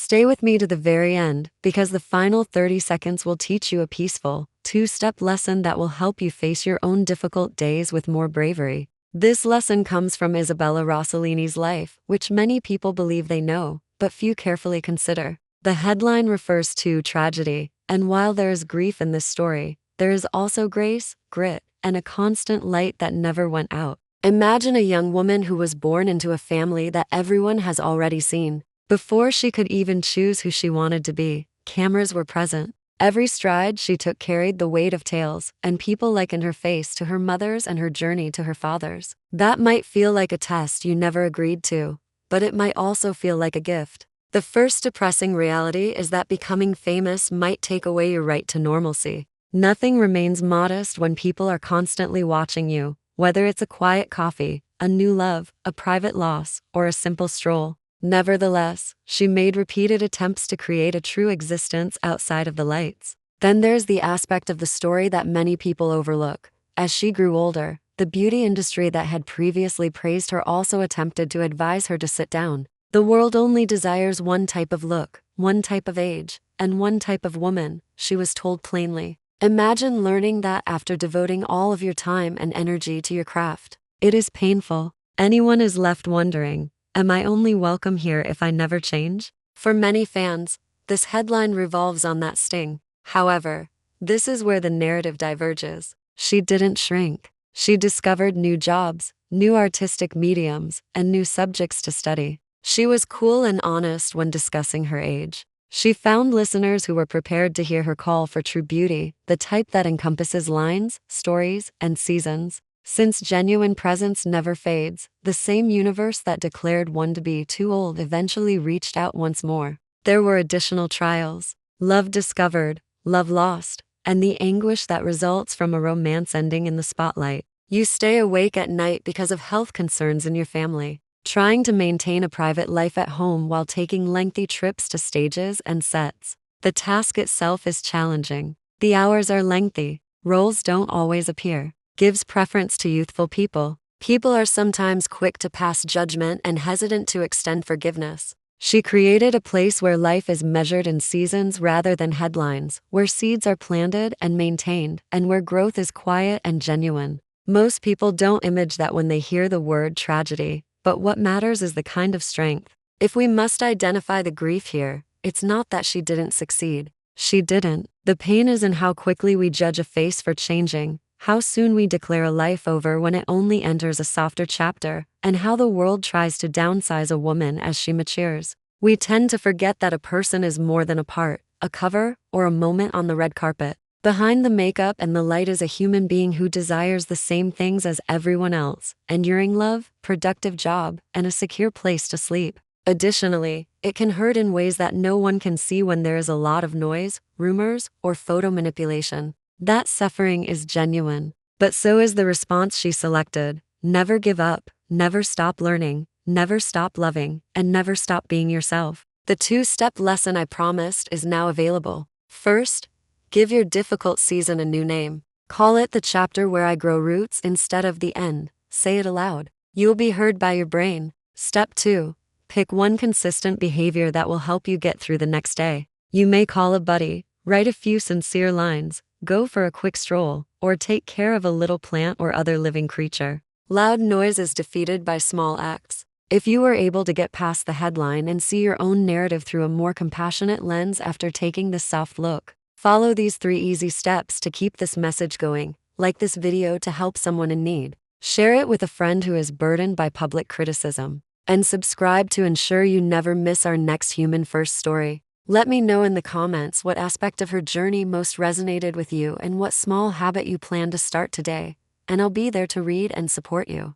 Stay with me to the very end, because the final 30 seconds will teach you a peaceful, two-step lesson that will help you face your own difficult days with more bravery. This lesson comes from Isabella Rossellini's life, which many people believe they know, but few carefully consider. The headline refers to tragedy, and while there is grief in this story, there is also grace, grit, and a constant light that never went out. Imagine a young woman who was born into a family that everyone has already seen. Before she could even choose who she wanted to be, cameras were present. Every stride she took carried the weight of tales, and people likened her face to her mother's and her journey to her father's. That might feel like a test you never agreed to, but it might also feel like a gift. The first depressing reality is that becoming famous might take away your right to normalcy. Nothing remains modest when people are constantly watching you, whether it's a quiet coffee, a new love, a private loss, or a simple stroll. Nevertheless, she made repeated attempts to create a true existence outside of the lights. Then there's the aspect of the story that many people overlook. As she grew older, the beauty industry that had previously praised her also attempted to advise her to sit down. The world only desires one type of look, one type of age, and one type of woman, she was told plainly. Imagine learning that after devoting all of your time and energy to your craft. It is painful. Anyone is left wondering, am I only welcome here if I never change? For many fans, this headline revolves on that sting. However, this is where the narrative diverges. She didn't shrink. She discovered new jobs, new artistic mediums, and new subjects to study. She was cool and honest when discussing her age. She found listeners who were prepared to hear her call for true beauty, the type that encompasses lines, stories, and seasons. Since genuine presence never fades, the same universe that declared one to be too old eventually reached out once more. There were additional trials, love discovered, love lost, and the anguish that results from a romance ending in the spotlight. You stay awake at night because of health concerns in your family, trying to maintain a private life at home while taking lengthy trips to stages and sets. The task itself is challenging. The hours are lengthy, roles don't always appear. Gives preference to youthful people. People are sometimes quick to pass judgment and hesitant to extend forgiveness. She created a place where life is measured in seasons rather than headlines, where seeds are planted and maintained, and where growth is quiet and genuine. Most people don't image that when they hear the word tragedy, but what matters is the kind of strength. If we must identify the grief here, it's not that she didn't succeed. She didn't. The pain is in how quickly we judge a face for changing, how soon we declare a life over when it only enters a softer chapter, and how the world tries to downsize a woman as she matures. We tend to forget that a person is more than a part, a cover, or a moment on the red carpet. Behind the makeup and the light is a human being who desires the same things as everyone else: enduring love, productive job, and a secure place to sleep. Additionally, it can hurt in ways that no one can see when there is a lot of noise, rumors, or photo manipulation. That suffering is genuine, but so is the response she selected. Never give up, never stop learning, never stop loving, and never stop being yourself. The two-step lesson I promised is now available. First, give your difficult season a new name. Call it the chapter where I grow roots instead of the end. Say it aloud. You'll be heard by your brain. Step 2. Pick one consistent behavior that will help you get through the next day. You may call a buddy, write a few sincere lines, go for a quick stroll, or take care of a little plant or other living creature. Loud noise is defeated by small acts. If you were able to get past the headline and see your own narrative through a more compassionate lens after taking this soft look, follow these 3 easy steps to keep this message going. Like this video to help someone in need. Share it with a friend who is burdened by public criticism. And subscribe to ensure you never miss our next Human First story. Let me know in the comments what aspect of her journey most resonated with you and what small habit you plan to start today, and I'll be there to read and support you.